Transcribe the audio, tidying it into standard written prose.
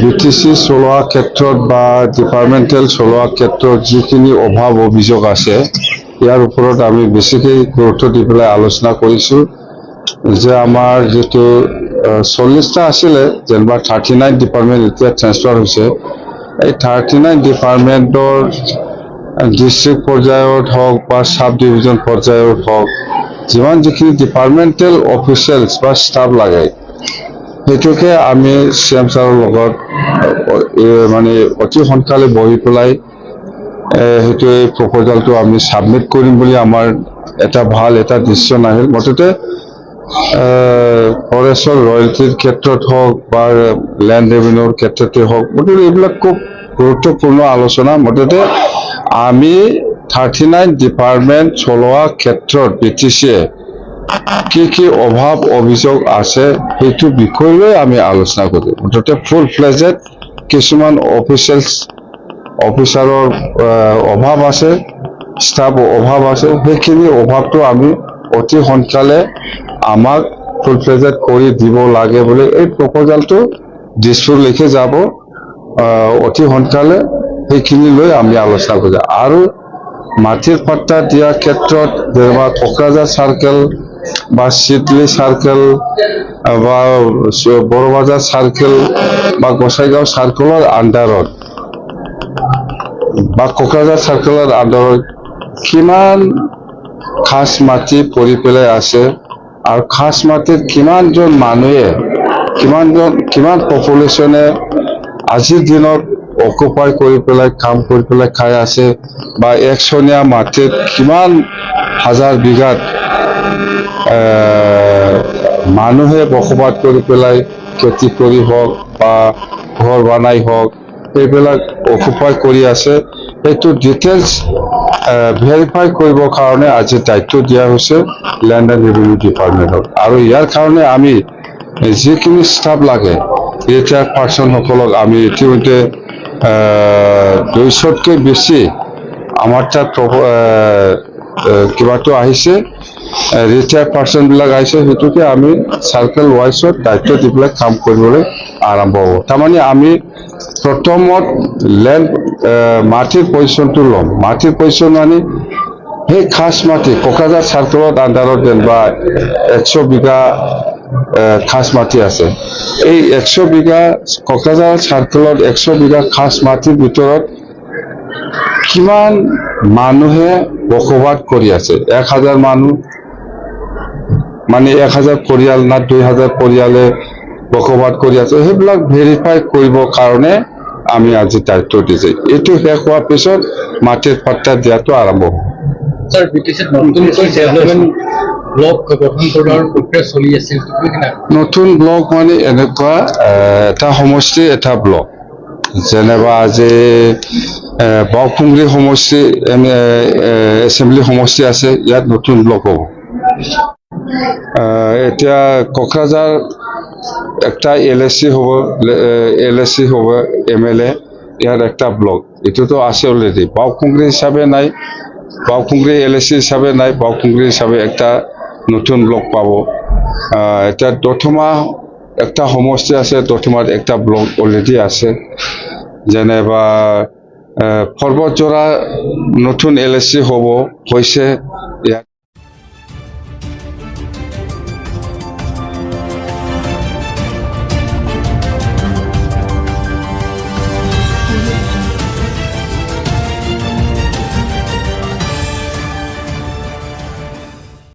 BTC চলোৱা ক্ষেত্ৰত বা ডিপাৰ্টমেণ্টেল চলোৱা ক্ষেত্ৰত যিখিনি অভাৱ অভিযোগ আছে ইয়াৰ ওপৰত আমি বেছিকৈ গুৰুত্ব দি পেলাই আলোচনা কৰিছোঁ যে আমাৰ যেটো 40টা আছিলে যেনিবা 39 ডিপাৰ্টমেণ্ট এতিয়া ট্ৰান্সফাৰ হৈছে এই 39 ডিপাৰ্টমেণ্টৰ ডিস্ট্ৰিক্ট পৰ্যায়ত হওক বা সাব ডিভিজন পৰ্যায়ত হওক যিমান যিখিনি ডিপাৰ্টমেণ্টেল অফিচিয়েলছ বা ষ্টাফ লাগে সেইটোকে আমি চিএম ছাৰৰ লগত মানে অতি সোনকালে বহি পেলাই সেইটো এই প্ৰপ'জালটো আমি সাবমিট কৰিম বুলি আমাৰ এটা ভাল এটা ডিচিশ্যন আহিল মুঠতে ফৰেষ্টৰ ৰয়েলটিৰ ক্ষেত্ৰত হওক বা লেণ্ড ৰেভিনিউৰ ক্ষেত্ৰতে হওক মুঠতে এইবিলাক খুব গুৰুত্বপূৰ্ণ আলোচনা মুঠতে আমি 39 ডিপাৰ্টমেণ্ট চলোৱা ক্ষেত্ৰত বিটিচিয়ে কি অভাৱ অভিযোগ আছে সেইটো বিষয় লৈ আমি আলোচনা কৰিম মুঠতে ফুল ফ্লেজেড কিছুমান অফিচাৰৰ অভাৱ আছে ষ্টাফ অভাৱ আছে সেইখিনি অভাৱটো আমি অতি সোনকালে আমাক ফুল ফ্লেজেড কৰি দিব লাগে বুলি এই প্ৰপ'জালটো দিছপুৰলৈকে যাব অতি সোনকালে সেইখিনি লৈ আমি আলোচনা কৰিম আৰু মাটিৰ পাট্টা দিয়াৰ ক্ষেত্ৰত যেনিবা কোকৰাঝাৰ চাৰ্কেল বা চিডলি চাৰ্কেল বা বড়বাজাৰ চাৰ্কেল বা গোসাইগাঁও চাৰ্কেলৰ আণ্ডাৰত বা কোকৰাঝাৰ চাৰ্কেলৰ আণ্ডাৰত কিমান খাস মাটি পৰি পেলাই আছে আৰু খাস মাটিত কিমানজন মানুহে কিমান পপুলেশ্যনে আজিৰ দিনত অকুপাই কৰি পেলাই কাম কৰি পেলাই খাই আছে বা একচনীয়া মাটিত কিমান হাজাৰ বিঘাত মানুহে বসবাস কৰি পেলাই খেতি কৰি হওক বা ঘৰ বনাই হওক এইবিলাক অকুপাই কৰি আছে সেইটো ডিটেইলছ ভেৰিফাই কৰিবৰ কাৰণে আজি দায়িত্ব দিয়া হৈছে লেণ্ড এণ্ড ৰেভিনিউ ডিপাৰ্টমেণ্টক আৰু ইয়াৰ কাৰণে আমি যিখিনি ষ্টাফ লাগে ৰিটায়াৰ্ড পাৰ্চনসকলক আমি ইতিমধ্যে 200তকৈ বেছি আমাৰ তাত কিবাটো আহিছে ৰিটায়াৰ্ড পাৰ্চনবিলাক আহিছে সেইটোকে আমি চাৰ্কেল ৱাইজত দায়িত্ব দি পেলাই কাম কৰিবলৈ আৰম্ভ হ'ব তাৰমানে আমি প্ৰথমত লেণ্ড মাটিৰ পজিশ্যনটো ল'ম মাটিৰ পজিশ্যন মানে সেই খাস মাটি কোকৰাঝাৰ চাৰ্কেলত আণ্ডাৰত যেনিবা 100 বিঘা খাস মাটি আছে এই 100 বিঘা কোকৰাঝাৰ চাৰ্কেলত 100 বিঘা খাস মাটিৰ ভিতৰত কিমান মানুহে বসবাস কৰি আছে 1000 মানুহ মানে 1000 পৰিয়াল না 2000 পৰিয়ালে বসবাস কৰি আছে সেইবিলাক ভেৰিফাই কৰিবৰ কাৰণে আমি আজি দায়িত্ব দিছে এইটো শেষ হোৱাৰ পিছত মাটিৰ পাট্টা দিয়াটো আৰম্ভ হ'ব স্যাৰ বিটিসিত নতুনকৈ ডেভেলপমেন্ট ব্লক গঠন কৰাৰ প্ৰক্ৰিয়া চলি আছিল নতুন ব্লক মানে এনেকুৱা এটা সমষ্টি এটা ব্লক যেনেবা আজি বাওকুংগ্ৰী সমষ্টি এছেম্বলি সমষ্টি আছে ইয়াত নতুন ব্লক হ'ব এতিয়া কোকৰাঝাৰ একটা এলএসি হ'ব এমএলএ ইয়াৰ একটা ব্লক এটোতো আছে অলৰেডি বাওকুংগ্ৰী হিসাবে নাই বাওকুংগ্ৰী এলএসি হিসাবে নাই বাওকুংগ্ৰী হিসাবে একটা নতুন ব্লক পাব এটা দথমা একটা সমষ্টি আছে দথমাত একটা ব্লক অলরেডি আছে যেনেবা পৰ্বতজোৰা নতুন এলএসি হ'ব হৈছে